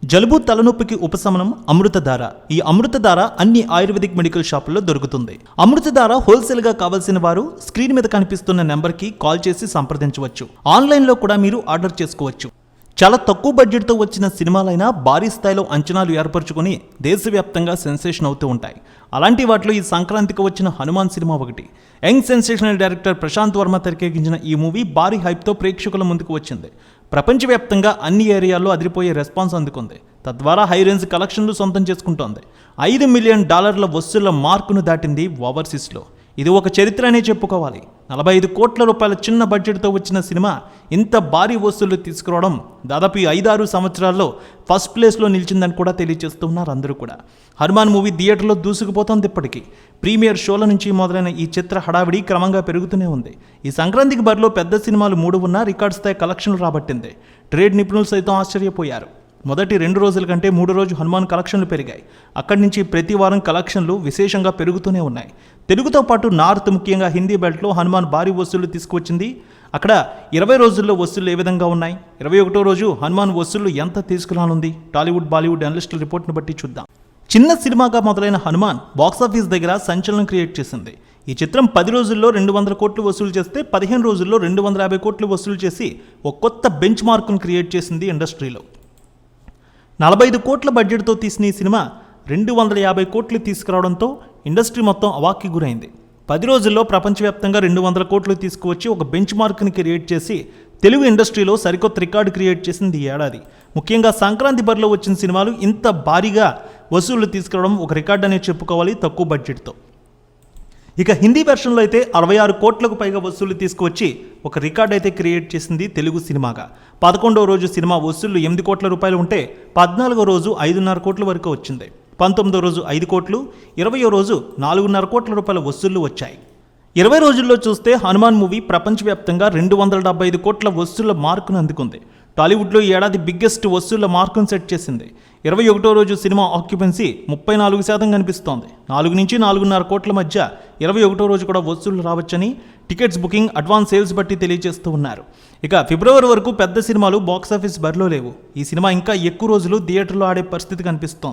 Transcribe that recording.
జలుబు తలనొప్పికి ఉపశమనం అమృతధార. ఈ అమృతధార అన్ని ఆయుర్వేదిక్ మెడికల్ షాపుల్లో దొరుకుతుంది. అమృతధార హోల్సేల్గా కావాల్సిన వారు స్క్రీన్ మీద కనిపిస్తున్న నెంబర్కి కాల్ చేసి సంప్రదించవచ్చు. ఆన్లైన్లో కూడా మీరు ఆర్డర్ చేసుకోవచ్చు. చాలా తక్కువ బడ్జెట్తో వచ్చిన సినిమాలైనా భారీ స్థాయిలో అంచనాలు ఏర్పరచుకొని దేశవ్యాప్తంగా సెన్సేషన్ అవుతూ ఉంటాయి. అలాంటి వాటిలో ఈ సంక్రాంతికి వచ్చిన హనుమాన్ సినిమా ఒకటి. Young sensational director Prashanth Varma తెరకెక్కించిన ఈ మూవీ భారీ హైప్తో ప్రేక్షకుల ముందుకు వచ్చింది. ప్రపంచవ్యాప్తంగా అన్ని ఏరియాల్లో అదిరిపోయే రెస్పాన్స్ అందుకుంది. తద్వారా హై రేంజ్ కలెక్షన్లు సొంతం చేసుకుంటోంది. $5 మిలియన్ వసూళ్ల మార్కును దాటింది ఓవర్సీస్లో. ఇది ఒక చరిత్ర అనే చెప్పుకోవాలి. 45 కోట్ల రూపాయల చిన్న బడ్జెట్తో వచ్చిన సినిమా ఇంత భారీ వసూళ్లు తీసుకురావడం దాదాపు 5-6 సంవత్సరాల్లో ఫస్ట్ ప్లేస్లో నిలిచిందని కూడా తెలియజేస్తున్నారు అందరూ కూడా. హనుమాన్ మూవీ థియేటర్లో దూసుకుపోతోంది. ఇప్పటికీ ప్రీమియర్ షోల నుంచి మొదలైన ఈ చిత్ర హడావిడి క్రమంగా పెరుగుతూనే ఉంది. ఈ సంక్రాంతికి బరిలో పెద్ద సినిమాలు 3 ఉన్నా రికార్డ్ స్థాయి కలెక్షన్లు రాబట్టింది. ట్రేడ్ నిపుణులు సైతం ఆశ్చర్యపోయారు. మొదటి 2 రోజుల కంటే 3 రోజు హనుమాన్ కలెక్షన్లు పెరిగాయి. అక్కడి నుంచి ప్రతి వారం కలెక్షన్లు విశేషంగా పెరుగుతూనే ఉన్నాయి. తెలుగుతో పాటు నార్త్, ముఖ్యంగా హిందీ బెల్ట్లో హనుమాన్ భారీ వసూళ్లు తీసుకువచ్చింది. అక్కడ 20 రోజుల్లో వసూళ్లు ఏ విధంగా ఉన్నాయి, 21వ రోజు హనుమాన్ వసూళ్లు ఎంత తీసుకురానుంది, టాలీవుడ్, బాలీవుడ్ అనలిస్టుల రిపోర్ట్ను బట్టి చూద్దాం. చిన్న సినిమాగా మొదలైన హనుమాన్ బాక్సాఫీస్ దగ్గర సంచలనం క్రియేట్ చేసింది. ఈ చిత్రం 10 రోజుల్లో 200 కోట్లు వసూలు చేస్తే 15 రోజుల్లో 250 కోట్లు వసూలు చేసి ఒక కొత్త బెంచ్ మార్కును క్రియేట్ చేసింది ఇండస్ట్రీలో. 45 కోట్ల బడ్జెట్తో తీసిన ఈ సినిమా 250 కోట్లు తీసుకురావడంతో ఇండస్ట్రీ మొత్తం అవాక్కి గురైంది. 10 రోజుల్లో ప్రపంచవ్యాప్తంగా 200 కోట్లు తీసుకువచ్చి ఒక బెంచ్ మార్క్ని క్రియేట్ చేసి తెలుగు ఇండస్ట్రీలో సరికొత్త రికార్డు క్రియేట్ చేసింది ఈ ఏడాది. ముఖ్యంగా సంక్రాంతి బరిలో వచ్చిన సినిమాలు ఇంత భారీగా వసూళ్లు తీసుకురావడం ఒక రికార్డు అనే చెప్పుకోవాలి తక్కువ బడ్జెట్తో. ఇక హిందీ వెర్షన్లో అయితే 66 కోట్లకు పైగా వసూళ్లు తీసుకువచ్చి ఒక రికార్డ్ అయితే క్రియేట్ చేసింది తెలుగు సినిమాగా. 11వ రోజు సినిమా వసూళ్లు 8 కోట్ల రూపాయలు ఉంటే 14వ రోజు 5.5 కోట్ల వరకు వచ్చింది. 19వ రోజు 5 కోట్లు, 20వ రోజు 4.5 కోట్ల రూపాయల వసూళ్లు వచ్చాయి. 20 రోజుల్లో చూస్తే హనుమాన్ మూవీ ప్రపంచవ్యాప్తంగా 275 కోట్ల వసూళ్ల మార్కును అందుకుంది. టాలీవుడ్లో ఈ ఏడాది బిగ్గెస్ట్ వసూళ్ల మార్కును సెట్ చేసింది. 21వ రోజు సినిమా ఆక్యుపెన్సీ 34% కనిపిస్తోంది. 4 నుంచి 4.5 కోట్ల మధ్య 21వ రోజు కూడా వసూళ్లు రావచ్చని టికెట్స్ బుకింగ్, అడ్వాన్స్ సేల్స్ బట్టి తెలియజేస్తూ ఉన్నారు. ఇక ఫిబ్రవరి వరకు పెద్ద సినిమాలు బాక్సాఫీస్ బరిలో లేవు. ఈ సినిమా ఇంకా ఎక్కువ రోజులు థియేటర్లో ఆడే పరిస్థితి కనిపిస్తోంది.